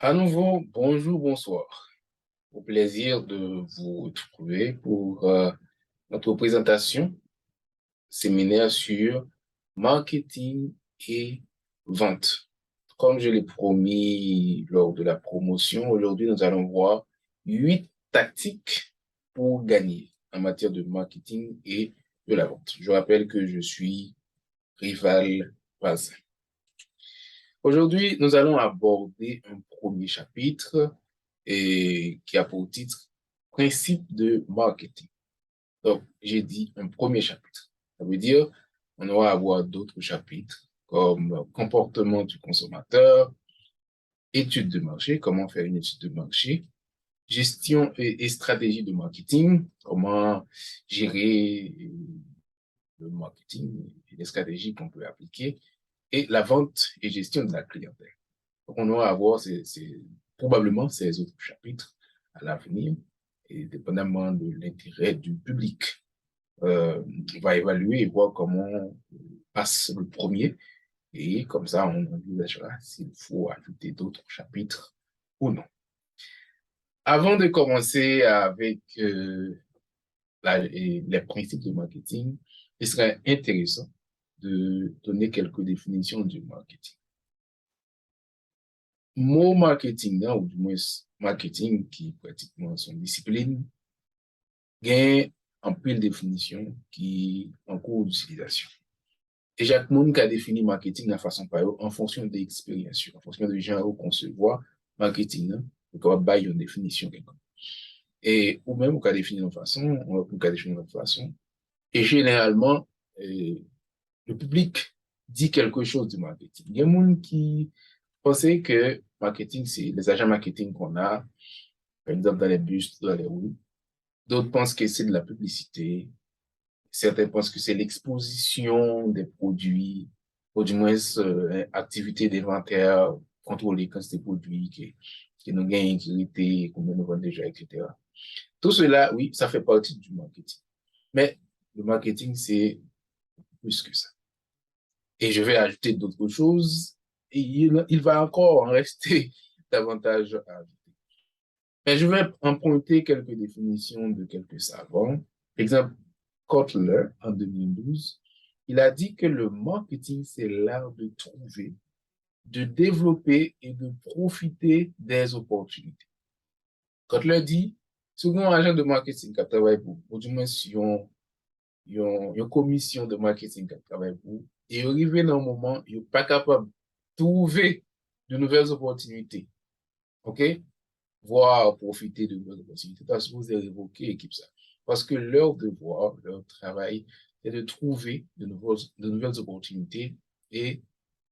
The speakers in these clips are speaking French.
À nouveau, bonjour, bonsoir. Au plaisir de vous retrouver pour notre présentation séminaire sur marketing et vente. Comme je l'ai promis lors de la promotion, aujourd'hui, nous allons voir 8 tactiques pour gagner en matière de marketing et de la vente. Je rappelle que je suis Rival Paz. Aujourd'hui, nous allons aborder un premier chapitre qui a pour titre Principe de marketing. Donc, j'ai dit un premier chapitre. Ça veut dire on aura à voir d'autres chapitres comme comportement du consommateur, étude de marché, comment faire une étude de marché, gestion et stratégie de marketing, comment gérer le marketing et les stratégies qu'on peut appliquer, et la vente et gestion de la clientèle. Donc, on aura à voir probablement ces autres chapitres à l'avenir, et dépendamment de l'intérêt du public. On va évaluer et voir comment passe le premier, et comme ça, on envisagera s'il faut ajouter d'autres chapitres ou non. Avant de commencer avec les principes de marketing, il serait intéressant de donner quelques définitions du marketing. Mot marketing, ou du moins marketing qui pratiquement son discipline, gagne en pile définition qui en cours d'utilisation. Et Jacques Moon a défini marketing de façon par en fonction de l'expérience, en fonction de genre qu'on se voit marketing, donc on va une définition. Et ou même on peut définir de façon, on peut définir de façon. Et généralement, le public dit quelque chose du marketing. Il y a des gens qui pensaient que marketing, c'est les agents marketing qu'on a, par exemple dans les bus, dans les rues. D'autres pensent que c'est de la publicité. Certains pensent que c'est l'exposition des produits, ou du moins activité d'inventaire, contrôler quand c'est des produits qui nous gagnent intégrité, combien nous vendons déjà, etc. Tout cela, oui, ça fait partie du marketing. Mais le marketing, c'est plus que ça. Et je vais ajouter d'autres choses, et il va encore en rester davantage à ajouter. Mais je vais emprunter quelques définitions de quelques savants. Par exemple, Kotler, en 2012, il a dit que le marketing, c'est l'art de trouver, de développer et de profiter des opportunités. Kotler dit, souvent, un agent de marketing qui travaille pour, ou du moins, si une commission de marketing qui travaille pour, et arrivé dans un moment, il n'est pas capable de trouver de nouvelles opportunités. OK? Voir profiter de nouvelles opportunités. Parce que vous avez évoqué équipe ça. Parce que leur devoir, leur travail, c'est de trouver de nouvelles opportunités et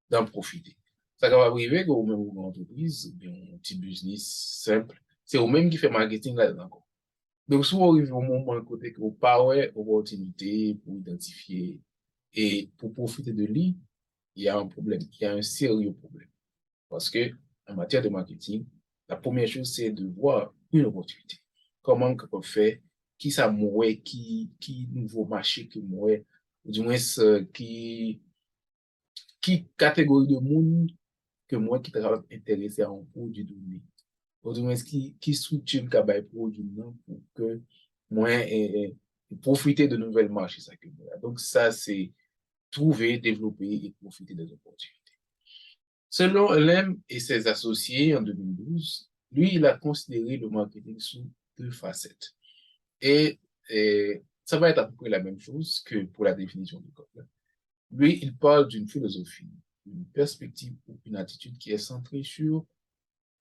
d'en profiter. Ça va arriver que vous-même, une entreprise, bien, un petit business simple, c'est vous-même qui fait marketing là-dedans. Donc, si vous arrivez au moment côté que vous parlez opportunité pour identifier et pour profiter de lui, il y a un problème, il y a un sérieux problème. Parce que, en matière de marketing, la première chose, c'est de voir une opportunité. Comment on peut faire, qui ça mourait, qui nouveau marché que mourait, ou du moins, qui catégorie de monde que moi qui travaille intéressé à un produit donné. Ou du moins, qui structure le travail produit non pour que moi, profiter de nouvelles marchés. Ça que moi. Donc, ça, c'est trouver, développer et profiter des opportunités. Selon Lem et ses associés en 2012, lui, il a considéré le marketing sous 2 facettes. Et, ça va être à peu près la même chose que pour la définition du code. Lui, il parle d'une philosophie, une perspective ou une attitude qui est centrée sur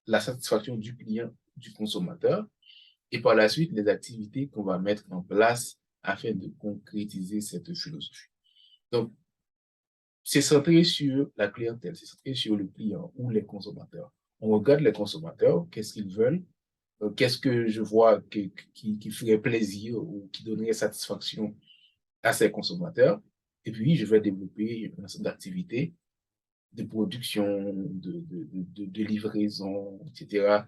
la satisfaction du client, du consommateur, et par la suite, les activités qu'on va mettre en place afin de concrétiser cette philosophie. Donc, c'est centré sur la clientèle, c'est centré sur le client ou les consommateurs. On regarde les consommateurs, qu'est-ce qu'ils veulent, qu'est-ce que je vois qui ferait plaisir ou qui donnerait satisfaction à ces consommateurs. Et puis, je vais développer un ensemble d'activités de production, de livraison, etc.,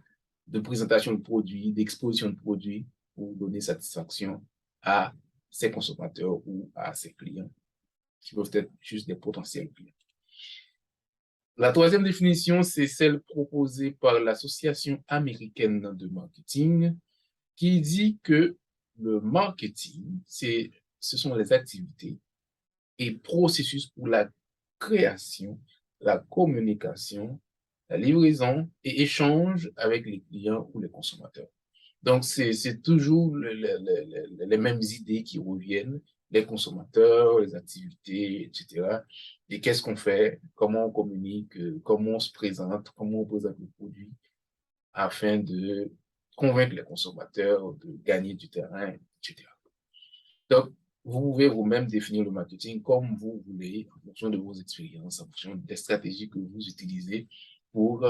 de présentation de produits, d'exposition de produits pour donner satisfaction à ces consommateurs ou à ces clients qui peuvent être juste des potentiels clients. La troisième définition, c'est celle proposée par l'Association américaine de marketing, qui dit que le marketing, ce sont les activités et processus pour la création, la communication, la livraison et échange avec les clients ou les consommateurs. Donc, c'est toujours les mêmes idées qui reviennent, les consommateurs, les activités, etc. Et qu'est-ce qu'on fait, comment on communique, comment on se présente, comment on présente le produit, afin de convaincre les consommateurs, de gagner du terrain, etc. Donc, vous pouvez vous-même définir le marketing comme vous voulez, en fonction de vos expériences, en fonction des stratégies que vous utilisez pour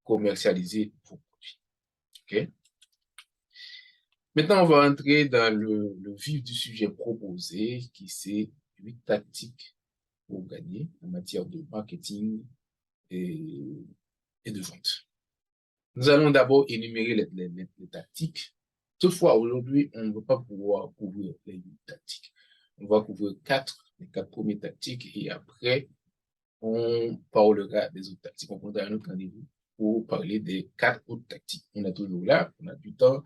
commercialiser vos produits. OK? Maintenant, on va entrer dans le vif du sujet proposé, qui c'est 8 tactiques pour gagner en matière de marketing et de vente. Nous allons d'abord énumérer les tactiques. Toutefois, aujourd'hui, on ne va pas pouvoir couvrir les 8 tactiques. On va couvrir les 4 premières tactiques et après, on parlera des autres tactiques. On prendra un autre rendez-vous pour parler des 4 autres tactiques. On est toujours là, on a du temps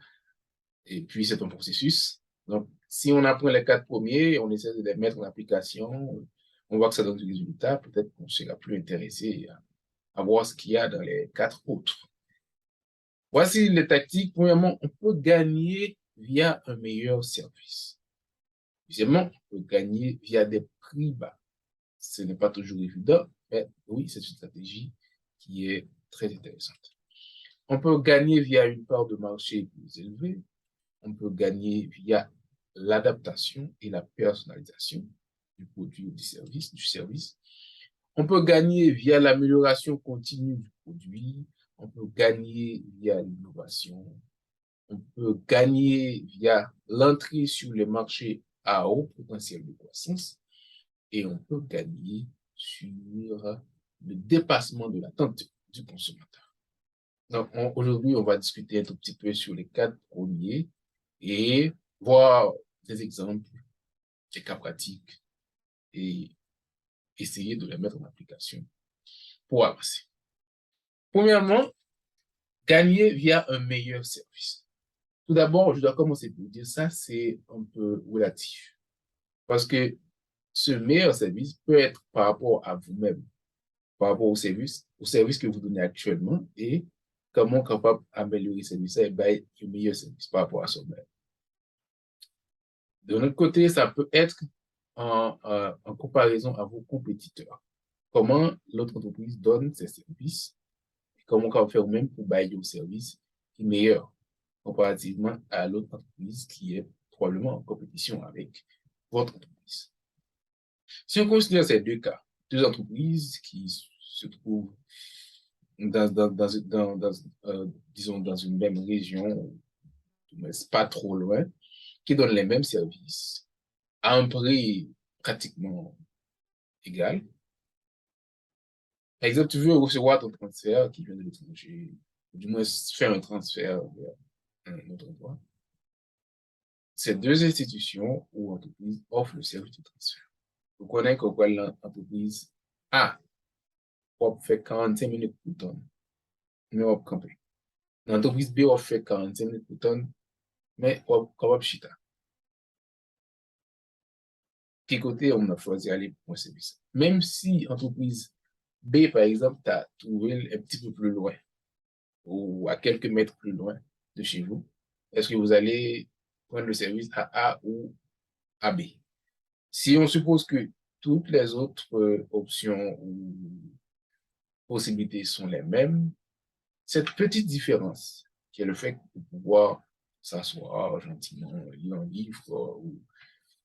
et puis c'est un processus. Donc, si on apprend les 4 premiers, on essaie de les mettre en application, on voit que ça donne du résultat, peut-être qu'on sera plus intéressé à voir ce qu'il y a dans les 4 autres. Voici les tactiques. Premièrement, on peut gagner via un meilleur service. Deuxièmement, on peut gagner via des prix bas. Ce n'est pas toujours évident, mais oui, c'est une stratégie qui est très intéressante. On peut gagner via une part de marché plus élevée. On peut gagner via l'adaptation et la personnalisation du produit ou du service. On peut gagner via l'amélioration continue du produit. On peut gagner via l'innovation. On peut gagner via l'entrée sur les marchés à haut potentiel de croissance. Et on peut gagner sur le dépassement de l'attente du consommateur. Donc, aujourd'hui, on va discuter un tout petit peu sur les 4 premiers et voir des exemples, des cas pratiques et essayer de les mettre en application pour avancer. Premièrement, gagner via un meilleur service. Tout d'abord, je dois commencer par dire ça, c'est un peu relatif. Parce que ce meilleur service peut être par rapport à vous-même, par rapport au service que vous donnez actuellement et comment capable d'améliorer ce service et bien, un meilleur service par rapport à soi-même. De notre côté, ça peut être en comparaison à vos compétiteurs. Comment l'autre entreprise donne ses services et comment on peut faire même pour bailler un service qui est meilleur comparativement à l'autre entreprise qui est probablement en compétition avec votre entreprise. Si on considère ces deux cas, deux entreprises qui se trouvent disons, dans une même région, mais pas trop loin, qui donnent les mêmes services à un prix pratiquement égal. Par exemple, tu veux recevoir ton transfert qui vient de l'étranger, ou du moins faire un transfert vers un autre endroit. Ces deux institutions ou entreprises offrent le service de transfert. Vous connaissez que l'entreprise A fait 45 minutes pour tonne, mais on va camper. L'entreprise B fait 45 minutes pour tonne, mais on va chita. Quel côté on a choisi d'aller pour un service? Même si l'entreprise B, par exemple, tu as trouvé un petit peu plus loin, ou à quelques mètres plus loin de chez vous, est-ce que vous allez prendre le service à A ou à B? Si on suppose que toutes les autres options ou possibilités sont les mêmes, cette petite différence, qui est le fait de pouvoir s'asseoir gentiment, lire un livre ou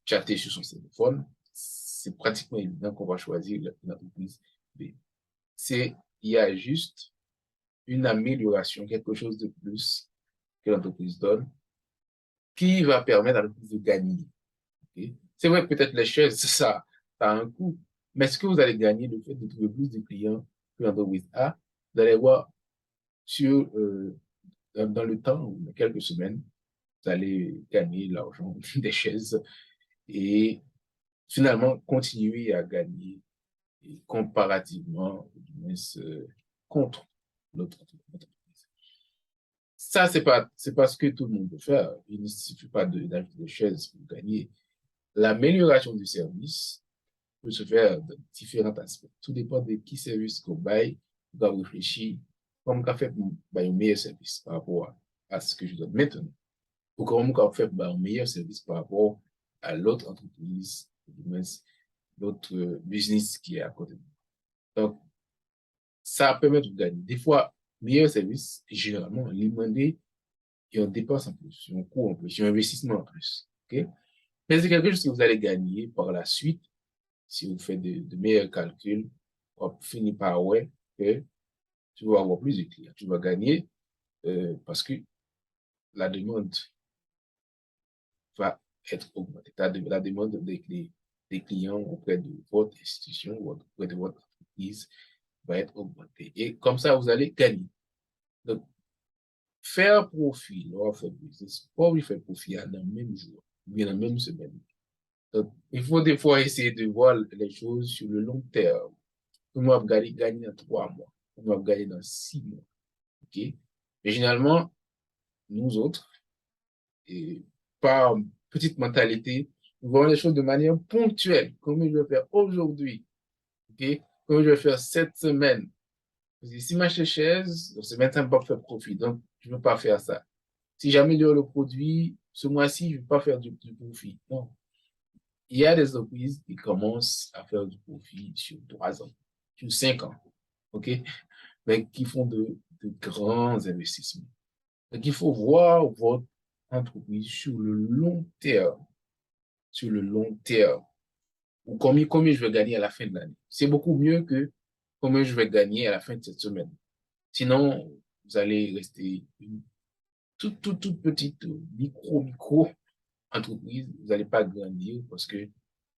chatter sur son téléphone, c'est pratiquement évident qu'on va choisir l'entreprise B. Il y a juste une amélioration, quelque chose de plus que l'entreprise donne, qui va permettre à l'entreprise de gagner. Okay? C'est vrai que peut-être les chaises, ça a un coût, mais est-ce que vous allez gagner le fait de trouver plus de clients que l'entreprise A? Vous allez voir dans le temps, ou dans quelques semaines, vous allez gagner l'argent des chaises et finalement continuer à gagner comparativement, moins, contre l'autre entreprise. Ça, c'est pas ce que tout le monde peut faire. Il ne suffit pas d'acheter des chaises pour gagner. L'amélioration du service peut se faire de différents aspects. Tout dépend de qui service qu'on baille, on doit réfléchir comment on fait pour un meilleur service par rapport à ce que je donne maintenant. Ou comment on fait un meilleur service par rapport à l'autre entreprise, l'autre business qui est à côté de nous. Donc, ça permet de gagner. Des fois, meilleur service, généralement, on demander il y a une dépense en plus, il y a un coût en plus, il y a un investissement en plus. Okay? Mais c'est quelque chose que vous allez gagner par la suite si vous faites de meilleurs calculs. On finit par ouais que tu vas avoir plus de clients. Tu vas gagner parce que la demande va être augmentée. La demande des clients auprès de votre institution ou auprès de votre entreprise va être augmentée. Et comme ça, vous allez gagner. Donc, faire profit, lors faire business, pas oui faire profit dans le même jour, bien dans la même semaine. Donc, il faut des fois essayer de voir les choses sur le long terme. On va gagner dans 3 mois. On va gagner dans 6 mois. OK? Mais généralement, nous autres, et par petite mentalité, nous voyons les choses de manière ponctuelle, comme je vais faire aujourd'hui. OK? Comme je vais faire cette semaine. Parce que si ma chaise, c'est maintenant pas faire profit. Donc, je ne veux pas faire ça. Si j'améliore le produit, ce mois-ci, je ne vais pas faire du profit. Non. Il y a des entreprises qui commencent à faire du profit sur 3 ans, sur 5 ans, OK? Mais qui font de grands investissements. Donc, il faut voir votre entreprise sur le long terme. Sur le long terme. Ou combien je vais gagner à la fin de l'année. C'est beaucoup mieux que combien je vais gagner à la fin de cette semaine. Sinon, vous allez rester une toute petite micro entreprise. Vous n'allez pas grandir parce que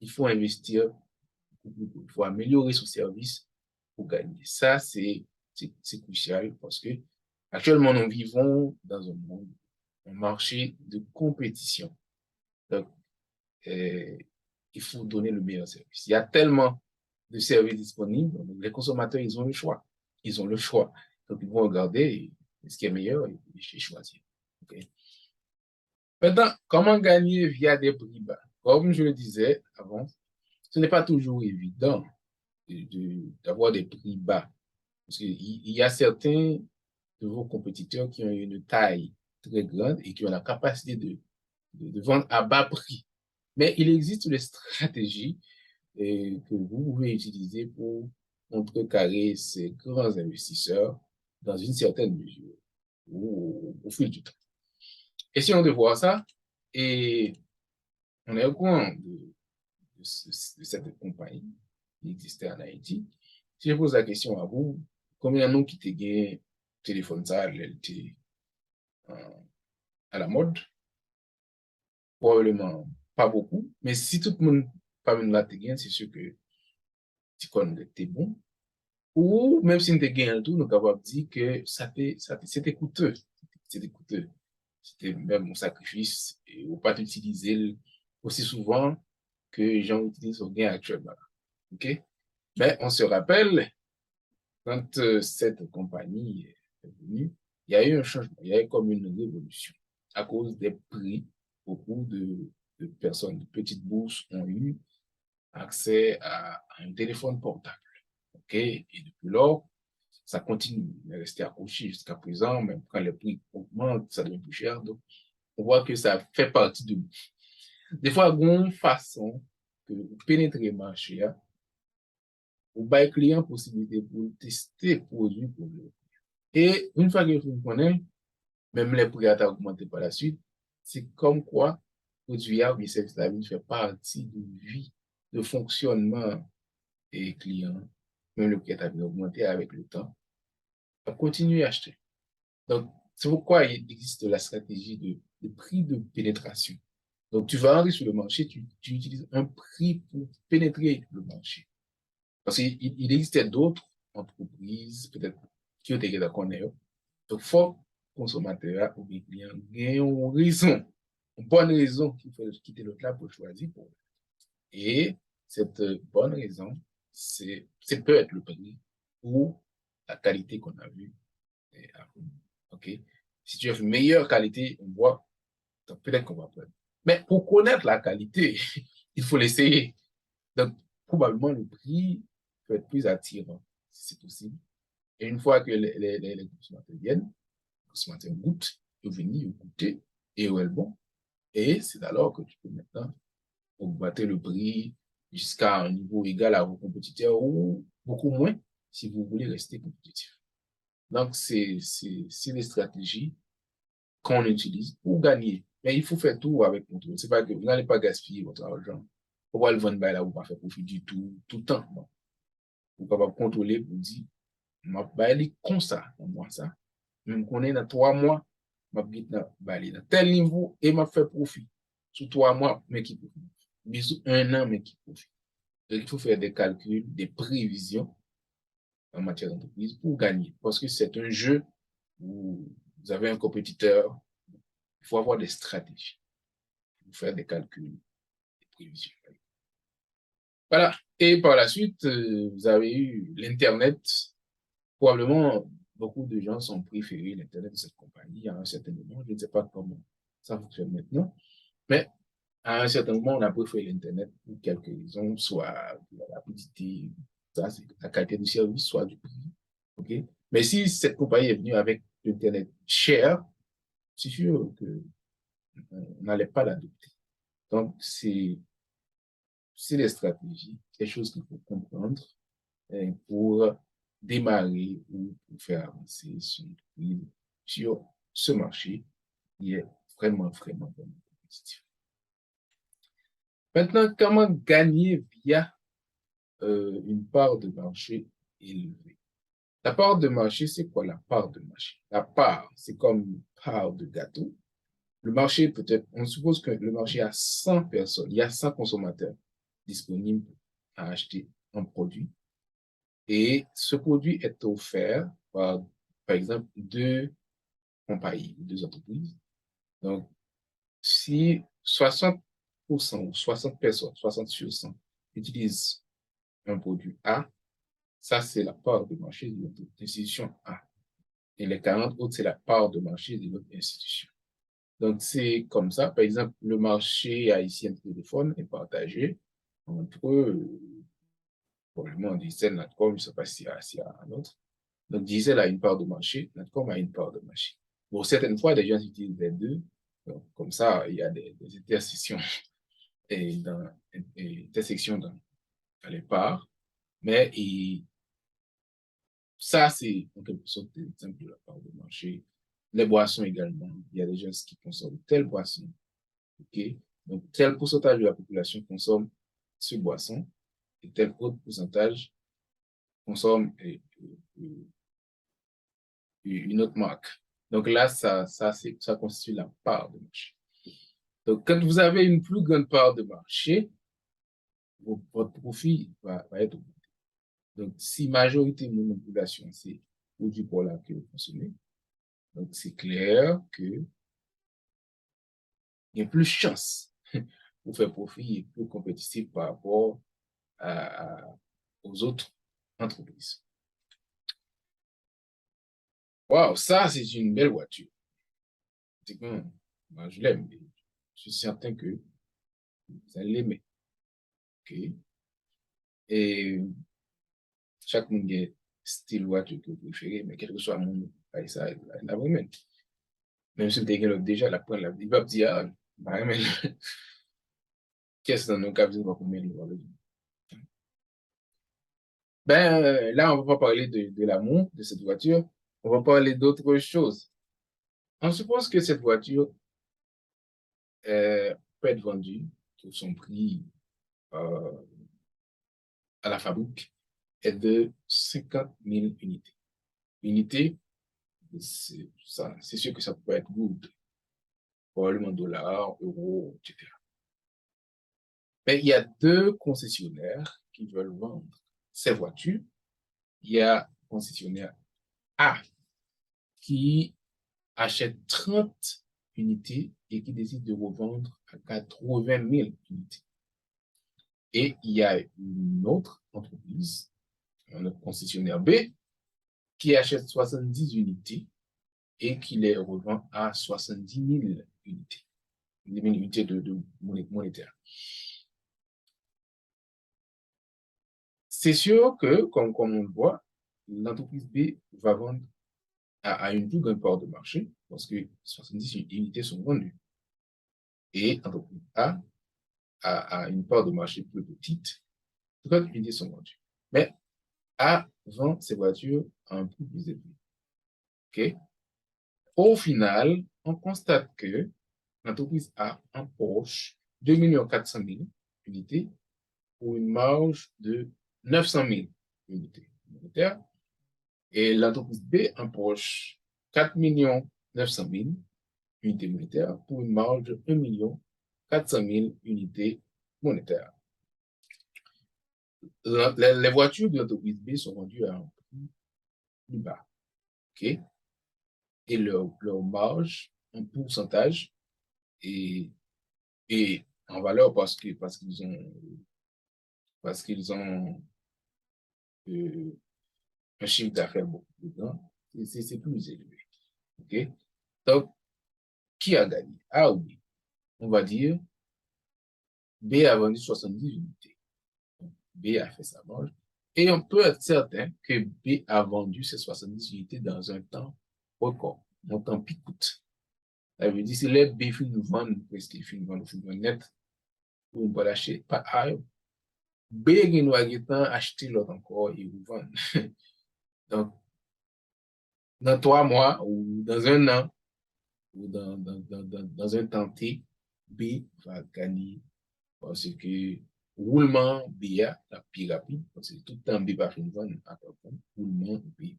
il faut investir, il faut améliorer son service pour gagner. Ça, c'est crucial parce que actuellement, nous vivons dans un monde, un marché de compétition. Donc, il faut donner le meilleur service. Il y a tellement de services disponibles, donc les consommateurs, ils ont le choix. Ils ont le choix. Donc, ils vont regarder ce qui est meilleur et choisir. Okay? Maintenant, comment gagner via des prix bas? Comme je le disais avant, ce n'est pas toujours évident d'avoir des prix bas. Parce qu'il y a certains de vos compétiteurs qui ont une taille très grande et qui ont la capacité de vendre à bas prix. Mais il existe des stratégies que vous pouvez utiliser pour contrecarrer ces grands investisseurs dans une certaine mesure au fil du temps. Essayons de voir ça et on est au courant de cette compagnie qui existait en Haïti. Si je pose la question à vous, combien de nous qui te gagnent téléphone ça, elle était à la mode? Probablement pas beaucoup, mais si tout le monde parmi nous là te gagne, c'est sûr que tu connais t'es bon. Ou même si nous te gagne tout, nous capable de dire que c'était coûteux. C'était coûteux. C'était même un sacrifice et on pas utiliser aussi souvent que les gens utilisent au gain actuellement. OK? Mais on se rappelle, quand cette compagnie est venue, il y a eu un changement, il y a eu comme une révolution à cause des prix. Beaucoup de personnes de petites bourses ont eu accès à un téléphone portable. OK? Et depuis lors, ça continue de rester accroché jusqu'à présent, même quand les prix augmentent, ça devient plus cher. Donc, on voit que ça fait partie de nous. Des fois, il y a une façon de pénétrer le marché, hein, ou bail client possibilité pour tester le produit pour le. Et une fois que vous connaissez, même les prix ont augmenté par la suite, c'est comme quoi le produit ou bien service la vie fait partie de vie, de fonctionnement des clients. Même le prix a augmenté avec le temps. On continue à acheter. Donc, c'est pourquoi il existe la stratégie de prix de pénétration. Donc, tu vas entrer sur le marché, tu utilises un prix pour pénétrer le marché. Parce qu'il existait d'autres entreprises, peut-être, qui ont été d'accord. Donc, il faut consommateur ou bien client ait une raison, une bonne raison qu'il faut quitter l'autre là pour choisir pour eux. Et cette bonne raison, c'est peut être le prix ou la qualité qu'on a vue avant. OK? Si tu as une meilleure qualité, on voit, peut-être qu'on va prendre. Mais pour connaître la qualité, il faut l'essayer. Donc, probablement, le prix peut être plus attirant, si c'est possible. Et une fois que les consommateurs viennent, les consommateurs goûtent, ils viennent, ils goûter, et où est bon. Et c'est alors que tu peux maintenant augmenter le prix jusqu'à un niveau égal à vos compétiteurs ou beaucoup moins si vous voulez rester compétitif. Donc, c'est des stratégies qu'on utilise pour gagner. Mais il faut faire tout avec contrôle. C'est pas que vous n'allez pas gaspiller votre argent. Pourquoi le vendre là, vous ne pas faire profit du tout le temps. Non. Vous pouvez contrôler pour dire, ma bail comme ça, moi ça. Même qu'on est dans 3 mois, ma bite dans tel niveau et m'a fait profit. Sur 3 mois, mais qui profite. Mais sur 1 an, mais qui profite. Donc, il faut faire des calculs, des prévisions en matière d'entreprise pour gagner. Parce que c'est un jeu où vous avez un compétiteur, il faut avoir des stratégies pour faire des calculs, des prévisions. Voilà. Et par la suite, vous avez eu l'Internet. Probablement, beaucoup de gens ont préféré l'Internet de cette compagnie à un certain moment. Je ne sais pas comment ça fonctionne maintenant. Mais à un certain moment, on a préféré l'Internet pour quelques raisons, soit la rapidité, ça, la qualité du service, soit du prix. Okay? Mais si cette compagnie est venue avec l'Internet cher, c'est sûr qu'on n'allait pas l'adopter. Donc, c'est des stratégies, des choses qu'il faut comprendre pour démarrer ou pour faire avancer son entreprise sur ce marché qui est vraiment, vraiment, vraiment compétitif. Maintenant, comment gagner via une part de marché élevée? La part de marché, c'est quoi la part de marché? La part, c'est comme une part de gâteau. Le marché, peut-être, on suppose que le marché a 100 personnes, il y a 100 consommateurs disponibles à acheter un produit. Et ce produit est offert par exemple, 2 compagnies, 2 entreprises. Donc, si 60% ou 60 personnes, 60 sur 100, utilisent un produit A, ça, c'est la part de marché de l'institution A. Et les 40 autres, c'est la part de marché de l'autre institution. Donc, c'est comme ça. Par exemple, le marché haïtien de téléphone est partagé entre, probablement, Diesel, Natcom, je ne sais pas s'il y a un autre. Donc, Diesel a une part de marché, Natcom a une part de marché. Bon, certaines fois, des gens utilisent les deux. Donc, comme ça, il y a des intersections dans les parts. Mais ça, c'est en quelque sorte l'exemple de la part de marché. Les boissons également. Il y a des gens qui consomment telle boisson. Okay? Donc, tel pourcentage de la population consomme ce boisson et tel autre pourcentage consomme une autre marque. Donc là, ça constitue la part de marché. Donc, quand vous avez une plus grande part de marché, votre profit va être augmenté. Donc, si majorité de la population, c'est produit pour la que vous consommez, donc c'est clair qu'il y a plus de chance pour faire profit et plus compétitif par rapport aux autres entreprises. Waouh, ça, c'est une belle voiture. Moi, je l'aime. Je suis certain que vous allez l'aimer. Okay? Et chaque monde a style voiture que vous préférez, mais quel que soit mon ça, la vraiment. Même si vous avez déjà la prendre, il va dire, ah, vraiment, qu'est-ce que nous avons besoin pour mettre le Ben, là, on va pas parler de l'amour de cette voiture, on va parler d'autres choses. On suppose que cette voiture peut être vendue pour son prix euh, à la fabrique est de 50 000 unités. Unité, c'est sûr que ça peut être good, probablement dollars, euros, etc. Mais il y a 2 concessionnaires qui veulent vendre ces voitures. Il y a le concessionnaire A qui achète 30 unités et qui décide de revendre à 80 000 unités. Et il y a une autre entreprise, un concessionnaire B qui achète 70 unités et qui les revend à 70 000 unités, unités de monétaire. C'est sûr que, comme on le voit, l'entreprise B va vendre à une plus grande part de marché parce que 70 unités sont vendues. Et l'entreprise A a une part de marché plus petite, 30 unités sont vendues. Mais A vend ses voitures à un prix plus élevé. Okay? Au final, on constate que l'entreprise A empoche 2 400 000 unités pour une marge de 900 000 unités monétaires. Et l'entreprise B empoche 4 900 000 unités monétaires pour une marge de 1 400 000 unités monétaires. Les voitures de l'entreprise B sont vendues à un prix plus bas. Okay? Et leur marge en pourcentage et en valeur parce qu'ils ont un chiffre d'affaires beaucoup plus grand, c'est plus élevé. Okay? Donc, qui a gagné? A ou B? On va dire B a vendu 70 unités. B a fait sa marge. Et on peut être certain que B a vendu ces 70 unités dans un temps record, un temps picoute. Ça veut dire, si les B finissent nous vendre, parce qu'ils finissent nous vendre net, ou on peut l'acheter, pas A, B qui nous a acheté l'autre encore et vous vendre. Donc, dans 3 mois ou dans un an, ou dans un temps T, B va gagner parce que roulement B a plus rapide, parce que tout le temps B va finir vendre à peu près, roulement B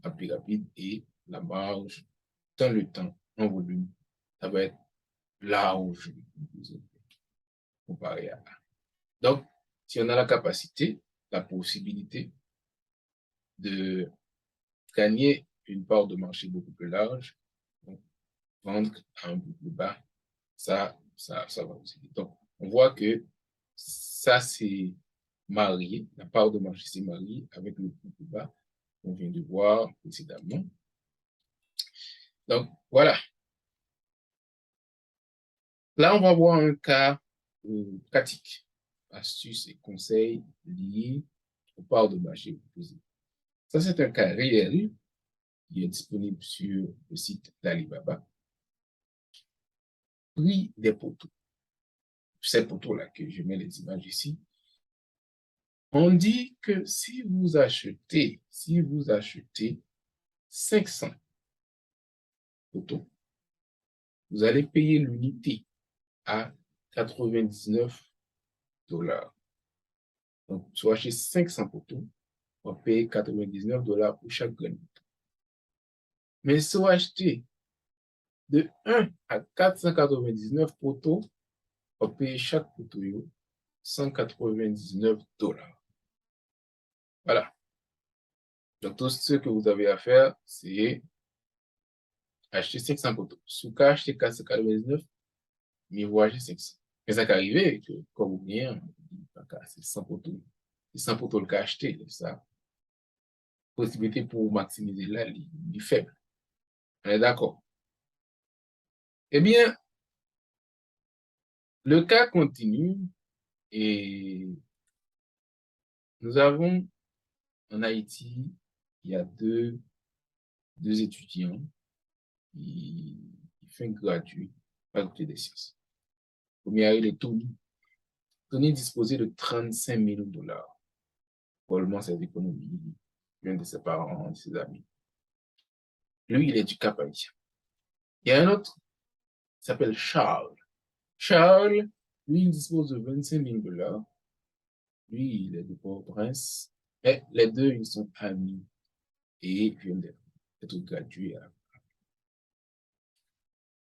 a plus rapide et la marge dans le temps, en volume, ça va être large comparé à A. Donc, si on a la capacité, la possibilité de gagner une part de marché beaucoup plus large, donc vendre à un peu plus bas, ça va aussi. Donc, on voit que ça s'est marié, la part de marché s'est mariée avec le prix plus bas qu'on vient de voir précédemment. Donc, voilà. Là, on va voir un cas pratique, astuces et conseils liés aux parts de marché proposées. Ça, c'est un cas réel qui est disponible sur le site d'Alibaba. Prix des poteaux. Ces poteaux-là que je mets les images ici. On dit que si vous achetez 500 poteaux, vous allez payer l'unité à 99 $. Donc, si vous achetez 500 poteaux, on paye 99 $ pour chaque grain. Mais si vous achetez de 1 à 499 poteaux, on paye chaque poteau 199 $. Voilà. Donc, tout ce que vous avez à faire, c'est acheter 500 poteaux. Si vous achetez 499, mais vous achetez 500. Mais ça peut arriver que, comme vous bien, c'est 100 poteaux. C'est 100 poteaux le cas acheté, ça. Possibilité pour maximiser là, est faible. On est d'accord? Eh bien, le cas continue et nous avons en Haïti, il y a deux étudiants qui font un gratuit à côté des sciences. Le premier, il est Tony. Tony disposait de 35 000 $ pour le ses économies, l'un de ses parents, de ses amis. Lui, il est du Cap haïtien. Il y a un autre qui s'appelle Charles. Charles, lui, il dispose de 25 000 $. Lui, il est de Port-au-Prince. Mais les deux, ils sont amis et viennent d'être gradués.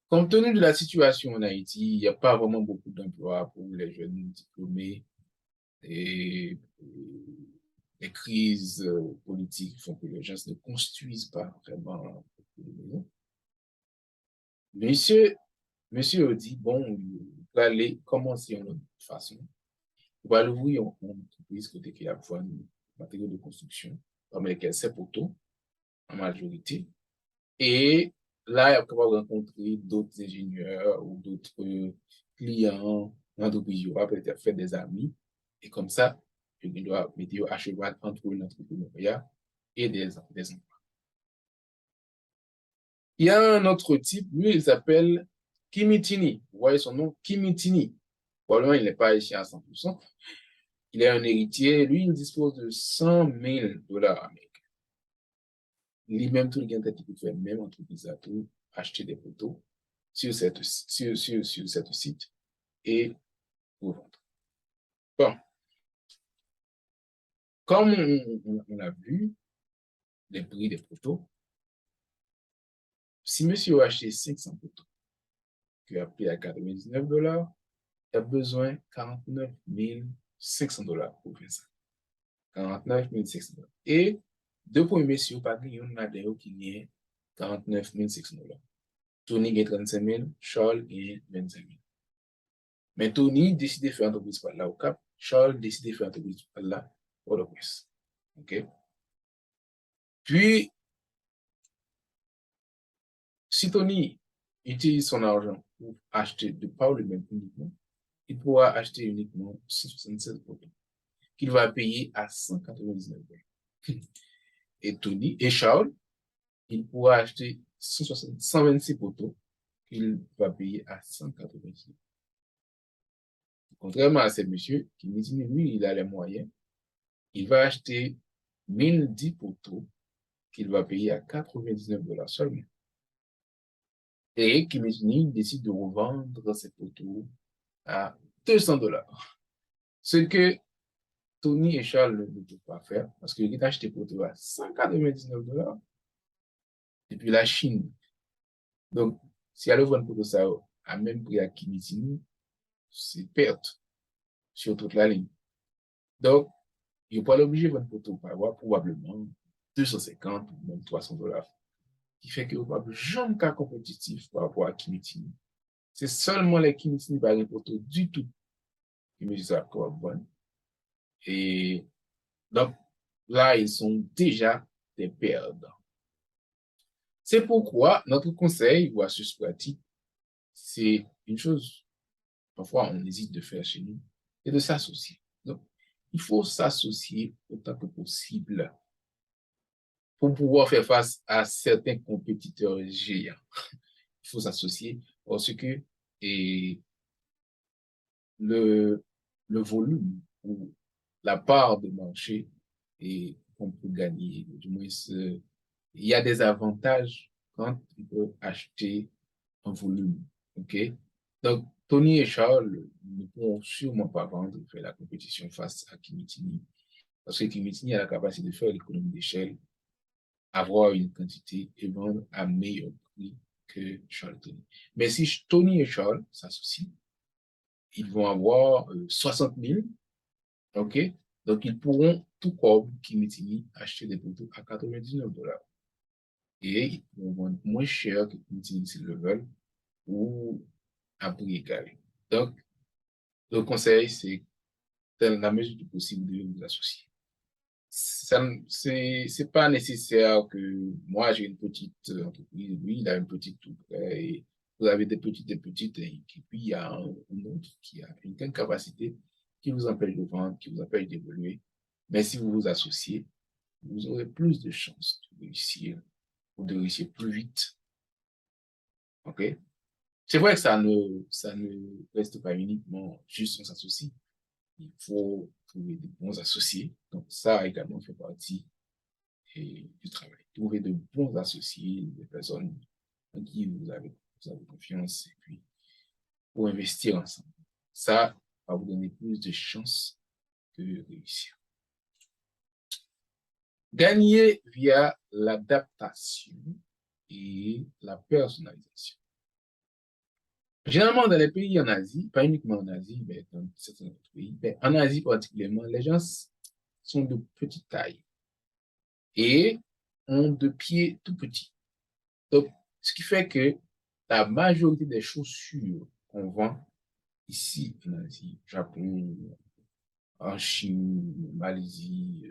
Compte tenu de la situation en Haïti, il n'y a pas vraiment beaucoup d'emplois pour les jeunes diplômés et les crises politiques font que les gens ne construisent pas vraiment beaucoup de maisons. Monsieur a dit, bon, il va aller commencer en autre façon. Il va l'ouvrir en entreprise côté qui a besoin matériaux de construction, parmi lesquels ces poteaux, en majorité. Et là, il est capable de rencontrer d'autres ingénieurs ou d'autres clients, l'entreprise va peut-être faire des amis. Et comme ça, il doit mettre à cheval entre l'entrepreneuriat et des emplois. Il y a un autre type, lui, il s'appelle Kimitini. Vous voyez son nom, Kimitini. Probablement, il n'est pas ici à 100%. Il est un héritier. Lui, il dispose de 100 000 dollars américains. Lui-même, tout le gain qu'il peut faire, même entreprise à tout, acheter des photos sur cette site et pour vendre. Bon, comme on a vu les prix des photos, si monsieur a acheté 500 photos, qu'il a payé à 99 dollars, il a besoin de 49 500 dollars pour faire ça. 49 500 dollars. Et deux premiers messieurs, pas de yon nadeo qui n'y 49 500 dollars. Tony gagne 35 000, Charles gagne 25 000. Mais Tony décide de faire entreprise par là au Cap, Charles décide de faire entreprise par là au Port-au-Prince. OK? Puis, si Tony utilise son argent pour acheter de par lui-même uniquement, il pourra acheter uniquement 176 photos qu'il va payer à 199 dollars. Et Tony et Charles, il pourra acheter 126 photos qu'il va payer à 199. Contrairement à ces messieurs qui me disent, lui, il a les moyens, il va acheter 1010 photos qu'il va payer à 99 dollars seulement. Et Kimitini décide de revendre ces photos à 200 dollars. Ce que Tony et Charles ne peuvent pas faire parce qu'ils ont acheté photos à 199 dollars depuis la Chine. Donc, si elle vend photo ça à même prix à Kimitini, c'est perte sur toute la ligne. Donc, il n'est pas obligé de vendre photo par avoir probablement 250 ou même 300 dollars. Qui fait que vous n'avez jamais cas compétitif par rapport à Kimitini. C'est seulement les Kimitini par les photos du tout qui me disent à quoi bon. Et donc, là, ils sont déjà des perdants. C'est pourquoi notre conseil ou astuce pratique, c'est une chose, parfois on hésite de faire chez nous, c'est de s'associer. Donc, il faut s'associer autant que possible pour pouvoir faire face à certains compétiteurs géants. Il faut s'associer parce que et le volume ou la part de marché et qu'on peut gagner, du moins, il y a des avantages quand on peut acheter un volume. OK? Donc, Tony et Charles ne pourront sûrement pas vendre et faire la compétition face à Kimitini. Parce que Kimitini a la capacité de faire l'économie d'échelle, avoir une quantité et vendre à meilleur prix que Charles et Tony. Mais si Tony et Charles s'associent, ils vont avoir 60 000, OK? Donc, ils pourront, tout comme Kimitini, acheter des produits à 99 dollars. Et ils pourront vendre moins cher que Kimitini s'ils le veulent ou à prix égal. Donc, le conseil, c'est dans la mesure du possible de vous associer. C'est pas nécessaire que moi j'ai une petite entreprise, lui il a une petite tout près, et vous avez des petites, et puis il y a un autre qui a une telle capacité qui vous empêche de vendre, qui vous empêche d'évoluer. Mais si vous vous associez, vous aurez plus de chances de réussir ou de réussir plus vite. OK? C'est vrai que ça ne reste pas uniquement juste on s'associe. Il faut trouver de bons associés. Donc, ça également fait partie du travail. Trouver de bons associés, des personnes en qui vous avez confiance et puis pour investir ensemble. Ça va vous donner plus de chances de réussir. Gagner via l'adaptation et la personnalisation. Généralement, dans les pays en Asie, pas uniquement en Asie, mais dans certains autres pays, mais en Asie particulièrement, les gens sont de petite taille et ont de pieds tout petits. Donc, ce qui fait que la majorité des chaussures qu'on vend ici en Asie, Japon, en Chine, Malaisie,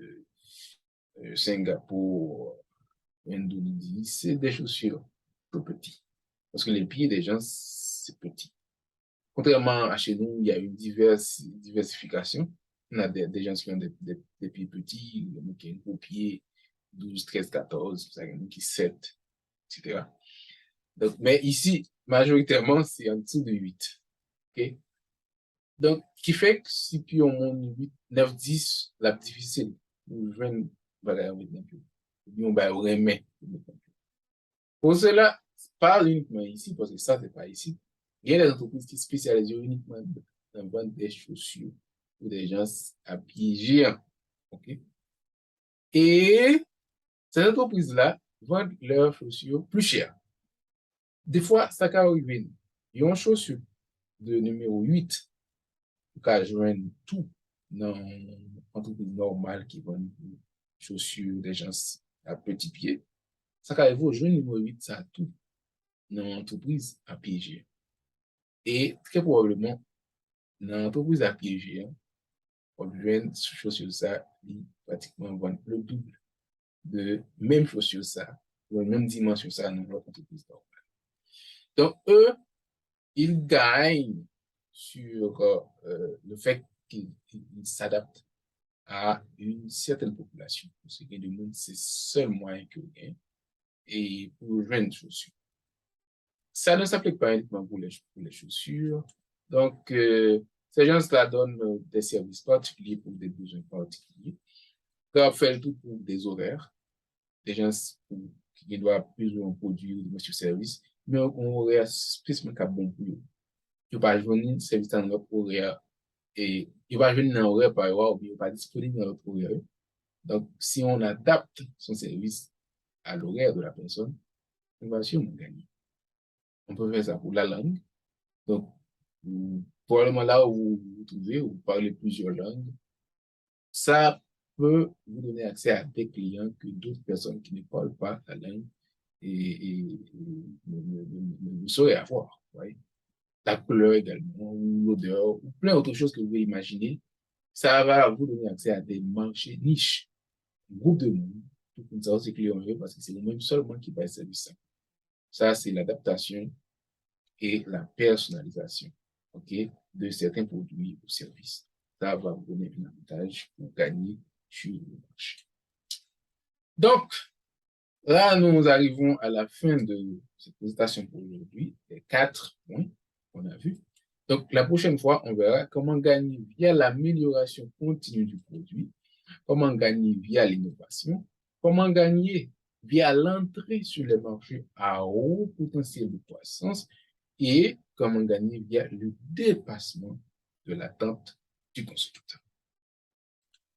Singapour, Indonésie, c'est des chaussures tout petites. Parce que les pieds des gens, c'est petit. Contrairement à chez nous, il y a une diversification. On a des gens qui ont des pieds petits, qui ont un gros pied, 12, 13, 14, qui 7, etc. Donc, mais ici, majoritairement, c'est en dessous de 8. Okay? Donc, qui fait que si puis on monte 8, 9, 10, la difficile, ou 20, voilà, on va remettre. Pour cela, pas uniquement ici, parce que ça, c'est pas ici. Il y a des entreprises qui spécialisent uniquement dans la vente des chaussures pour des gens à pieds géants. OK? Et ces entreprises-là vendent leurs chaussures plus chères. Des fois, ça peut arriver. Ils ont une chaussure de numéro 8 pour joindre tout dans une entreprise normale qui vend des chaussures des gens à petits pieds. Ça peut arriver au joindre numéro 8, ça a tout dans l'entreprise à pieds géants. Et très probablement, dans l'entreprise à pieds géants, on vend chaussures ça, pratiquement vendre le double de même chaussures ça, ou même dimension ça dans leur entreprise normale. Donc, eux, ils gagnent sur le fait qu'ils s'adaptent à une certaine population. Parce que le monde, c'est le seul moyen qu'ils gagnent et pour vendre des chaussures. Ça ne s'applique pas uniquement pour les chaussures. Donc, ces gens-là donnent des services particuliers pour des besoins particuliers. Ils faire tout pour des horaires. Des gens qui doivent plus ou moins produire des services, mais on aurait spécifiquement bon pour eux. Il ne pas joindre service dans notre horaire et il va joindre dans horaire par heure ou il pas disponible dans notre horaire. Donc, si on adapte son service à l'horaire de la personne, on va sûrement gagner. On peut faire ça pour la langue. Donc, probablement là où vous vous trouvez, vous parlez plusieurs langues, ça peut vous donner accès à des clients que d'autres personnes qui ne parlent pas la langue et ne sauraient avoir. Ouais. La couleur également, l'odeur, ou plein d'autres choses que vous pouvez imaginer. Ça va vous donner accès à des marchés niches, groupes de monde, tout comme ça, c'est clients parce que c'est vous-même seulement qui va servir ça. Ça, c'est l'adaptation et la personnalisation, OK, de certains produits ou services. Ça va vous donner un avantage pour gagner sur le marché. Donc, là, nous arrivons à la fin de cette présentation pour aujourd'hui, les 4 points qu'on a vus. Donc, la prochaine fois, on verra comment gagner via l'amélioration continue du produit, comment gagner via l'innovation, comment gagner via l'entrée sur les marchés à haut potentiel de croissance et comment gagner via le dépassement de l'attente du consommateur.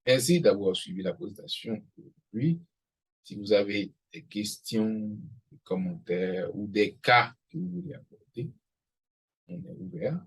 Merci d'avoir suivi la présentation aujourd'hui. Si vous avez des questions, des commentaires ou des cas que vous voulez aborder, on est ouvert.